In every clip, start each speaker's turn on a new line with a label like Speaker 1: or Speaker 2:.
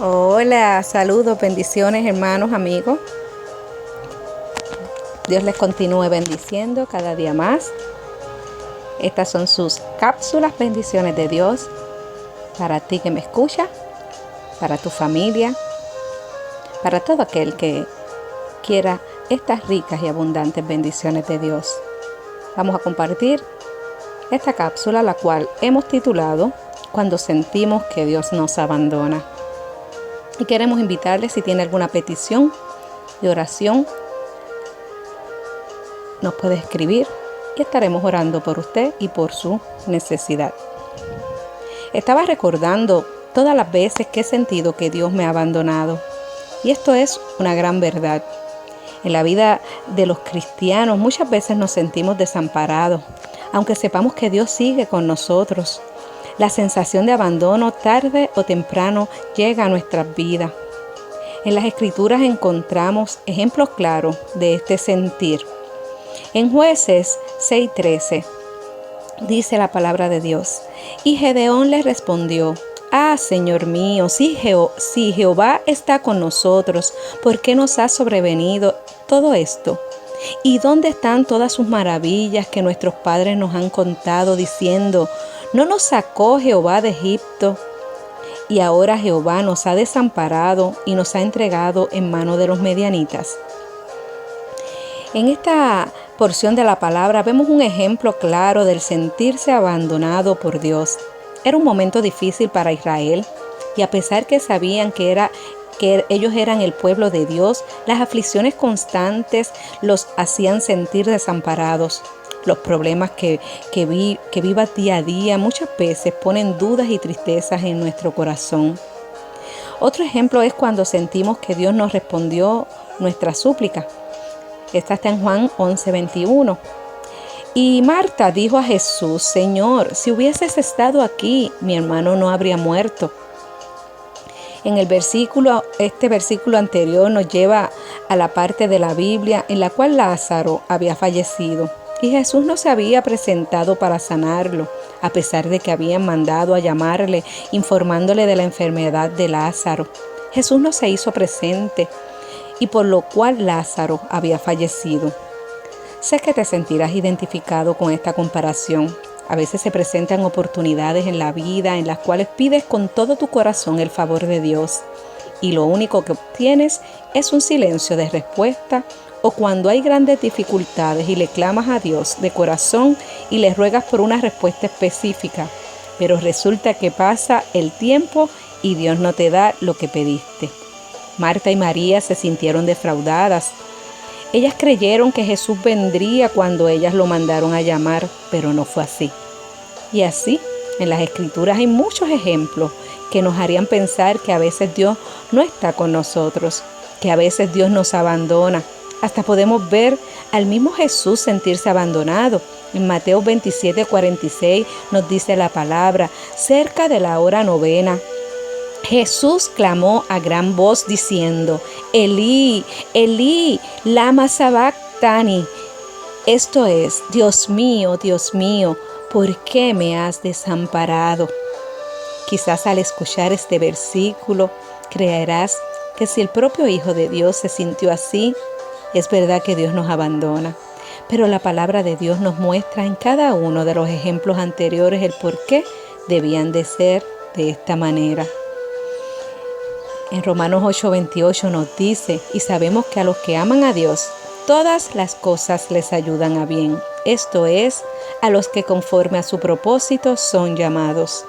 Speaker 1: Hola, saludos, bendiciones hermanos, amigos. Dios les continúe bendiciendo cada día más. Estas son sus cápsulas, bendiciones de Dios, para ti que me escucha, para tu familia, para todo aquel que quiera estas ricas y abundantes bendiciones de Dios. Vamos a compartir esta cápsula, la cual hemos titulado Cuando sentimos que Dios nos abandona. Y queremos invitarle, si tiene alguna petición de oración, nos puede escribir y estaremos orando por usted y por su necesidad. Estaba recordando todas las veces que he sentido que Dios me ha abandonado. Y esto es una gran verdad. En la vida de los cristianos muchas veces nos sentimos desamparados, aunque sepamos que Dios sigue con nosotros. La sensación de abandono tarde o temprano llega a nuestras vidas. En las Escrituras encontramos ejemplos claros de este sentir. En Jueces 6:13 dice la palabra de Dios: Y Gedeón le respondió: Señor mío, si Jehová está con nosotros, ¿por qué nos ha sobrevenido todo esto? ¿Y dónde están todas sus maravillas que nuestros padres nos han contado, diciendo: ¿No nos sacó Jehová de Egipto? Y ahora Jehová nos ha desamparado y nos ha entregado en mano de los medianitas. En esta porción de la palabra vemos un ejemplo claro del sentirse abandonado por Dios. Era un momento difícil para Israel, y a pesar que sabían que ellos eran el pueblo de Dios, las aflicciones constantes los hacían sentir desamparados. Los problemas que vivas día a día muchas veces ponen dudas y tristezas en nuestro corazón. Otro ejemplo es cuando sentimos que Dios nos respondió nuestra súplica. Esta está en Juan 11:21. Y Marta dijo a Jesús: Señor, si hubieses estado aquí, mi hermano no habría muerto. En este versículo anterior nos lleva a la parte de la Biblia en la cual Lázaro había fallecido. Y Jesús no se había presentado para sanarlo, a pesar de que habían mandado a llamarle, informándole de la enfermedad de Lázaro. Jesús no se hizo presente, y por lo cual Lázaro había fallecido. Sé que te sentirás identificado con esta comparación. A veces se presentan oportunidades en la vida en las cuales pides con todo tu corazón el favor de Dios, y lo único que obtienes es un silencio de respuesta, o cuando hay grandes dificultades y le clamas a Dios de corazón y le ruegas por una respuesta específica, pero resulta que pasa el tiempo y Dios no te da lo que pediste. Marta y María se sintieron defraudadas. Ellas creyeron que Jesús vendría cuando ellas lo mandaron a llamar, pero no fue así. Y así, en las Escrituras hay muchos ejemplos que nos harían pensar que a veces Dios no está con nosotros, que a veces Dios nos abandona. Hasta podemos ver al mismo Jesús sentirse abandonado. En Mateo 27:46 nos dice la palabra: cerca de la hora novena, Jesús clamó a gran voz diciendo: Elí, Elí, lama sabactani. Esto es: Dios mío, ¿por qué me has desamparado? Quizás al escuchar este versículo creerás que si el propio Hijo de Dios se sintió así, es verdad que Dios nos abandona. Pero la palabra de Dios nos muestra en cada uno de los ejemplos anteriores el por qué debían de ser de esta manera. En Romanos 8:28 nos dice: y sabemos que a los que aman a Dios, todas las cosas les ayudan a bien. Esto es, a los que conforme a su propósito son llamados.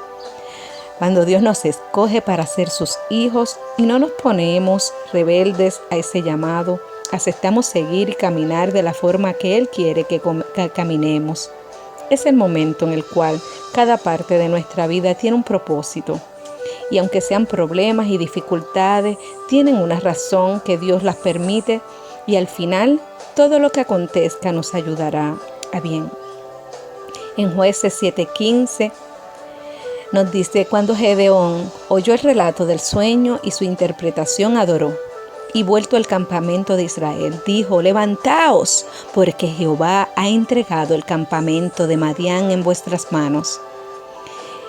Speaker 1: Cuando Dios nos escoge para ser sus hijos y no nos ponemos rebeldes a ese llamado, aceptamos seguir y caminar de la forma que Él quiere que caminemos. Es el momento en el cual cada parte de nuestra vida tiene un propósito. Y aunque sean problemas y dificultades, tienen una razón que Dios las permite, y al final todo lo que acontezca nos ayudará a bien. En Jueces 7:15 nos dice: cuando Gedeón oyó el relato del sueño y su interpretación, adoró. Y vuelto al campamento de Israel, dijo: levantaos, porque Jehová ha entregado el campamento de Madián en vuestras manos.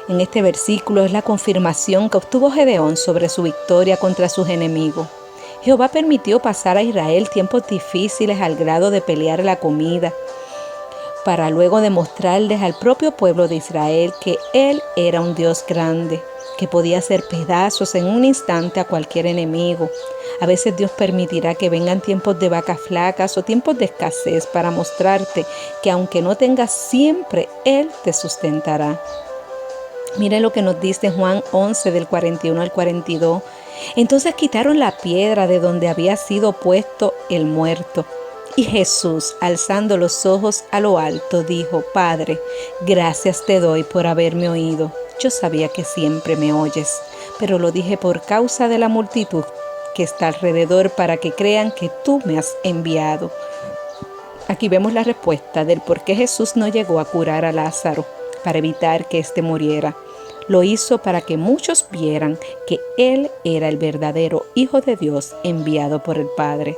Speaker 1: En este versículo es la confirmación que obtuvo Gedeón sobre su victoria contra sus enemigos. Jehová permitió pasar a Israel tiempos difíciles al grado de pelear la comida, para luego demostrarles al propio pueblo de Israel que Él era un Dios grande, que podía hacer pedazos en un instante a cualquier enemigo. A veces Dios permitirá que vengan tiempos de vacas flacas o tiempos de escasez para mostrarte que aunque no tengas siempre, Él te sustentará. Mire lo que nos dice Juan 11 del 41 al 42. Entonces quitaron la piedra de donde había sido puesto el muerto. Y Jesús, alzando los ojos a lo alto, dijo: Padre, gracias te doy por haberme oído. Yo sabía que siempre me oyes, pero lo dije por causa de la multitud que está alrededor, para que crean que tú me has enviado. Aquí vemos la respuesta del por qué Jesús no llegó a curar a Lázaro, para evitar que éste muriera. Lo hizo para que muchos vieran que Él era el verdadero Hijo de Dios enviado por el Padre.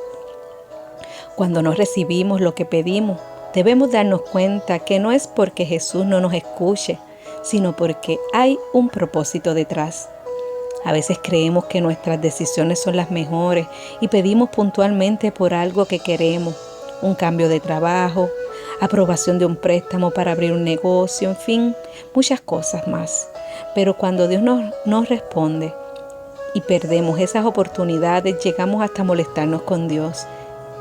Speaker 1: Cuando no recibimos lo que pedimos, debemos darnos cuenta que no es porque Jesús no nos escuche, sino porque hay un propósito detrás. A veces creemos que nuestras decisiones son las mejores y pedimos puntualmente por algo que queremos, un cambio de trabajo, aprobación de un préstamo para abrir un negocio, en fin, muchas cosas más. Pero cuando Dios nos responde y perdemos esas oportunidades, llegamos hasta molestarnos con Dios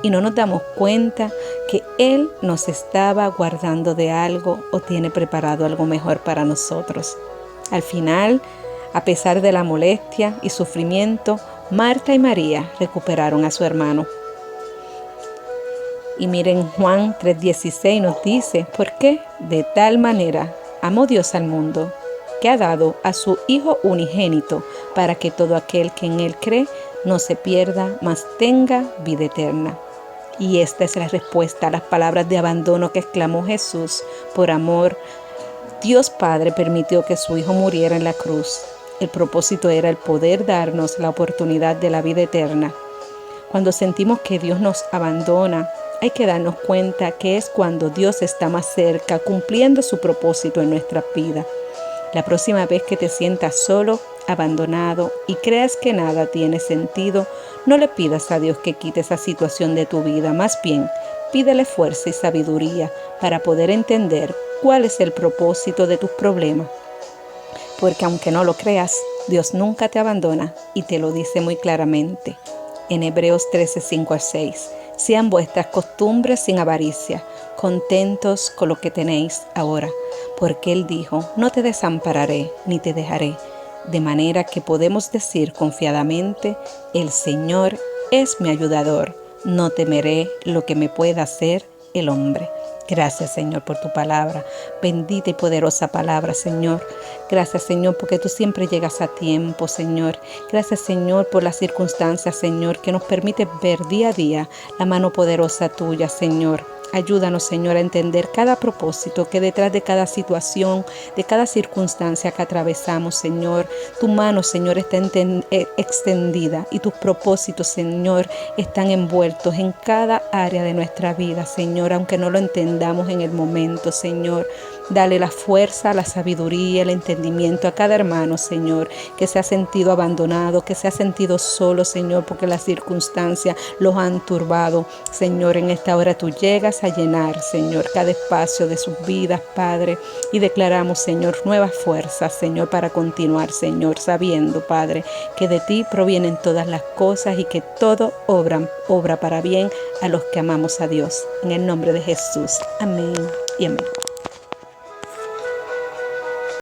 Speaker 1: y no nos damos cuenta que Él nos estaba guardando de algo o tiene preparado algo mejor para nosotros. Al final, a pesar de la molestia y sufrimiento, Marta y María recuperaron a su hermano. Y miren, Juan 3:16 nos dice: porque de tal manera amó Dios al mundo, que ha dado a su Hijo unigénito, para que todo aquel que en Él cree no se pierda, mas tenga vida eterna. Y esta es la respuesta a las palabras de abandono que exclamó Jesús. Por amor, Dios Padre permitió que su Hijo muriera en la cruz. El propósito era el poder darnos la oportunidad de la vida eterna. Cuando sentimos que Dios nos abandona, hay que darnos cuenta que es cuando Dios está más cerca, cumpliendo su propósito en nuestra vida. La próxima vez que te sientas solo, abandonado y creas que nada tiene sentido, no le pidas a Dios que quite esa situación de tu vida. Más bien, pídele fuerza y sabiduría para poder entender cuál es el propósito de tus problemas. Porque aunque no lo creas, Dios nunca te abandona y te lo dice muy claramente. En Hebreos 13:5-6, sean vuestras costumbres sin avaricia, contentos con lo que tenéis ahora, porque Él dijo: no te desampararé ni te dejaré. De manera que podemos decir confiadamente: el Señor es mi ayudador, no temeré lo que me pueda hacer el hombre. Gracias, Señor, por tu palabra, bendita y poderosa palabra, Señor. Gracias, Señor, porque tú siempre llegas a tiempo, Señor. Gracias, Señor, por las circunstancias, Señor, que nos permite ver día a día la mano poderosa tuya, Señor. Ayúdanos, Señor, a entender cada propósito que detrás de cada situación, de cada circunstancia que atravesamos, Señor. Tu mano, Señor, está extendida y tus propósitos, Señor, están envueltos en cada área de nuestra vida, Señor, aunque no lo entendamos en el momento, Señor. Dale la fuerza, la sabiduría, el entendimiento a cada hermano, Señor, que se ha sentido abandonado, que se ha sentido solo, Señor, porque las circunstancias los han turbado. Señor, en esta hora tú llegas a llenar, Señor, cada espacio de sus vidas, Padre, y declaramos, Señor, nuevas fuerzas, Señor, para continuar, Señor, sabiendo, Padre, que de ti provienen todas las cosas y que todo obra para bien a los que amamos a Dios. En el nombre de Jesús. Amén y amén.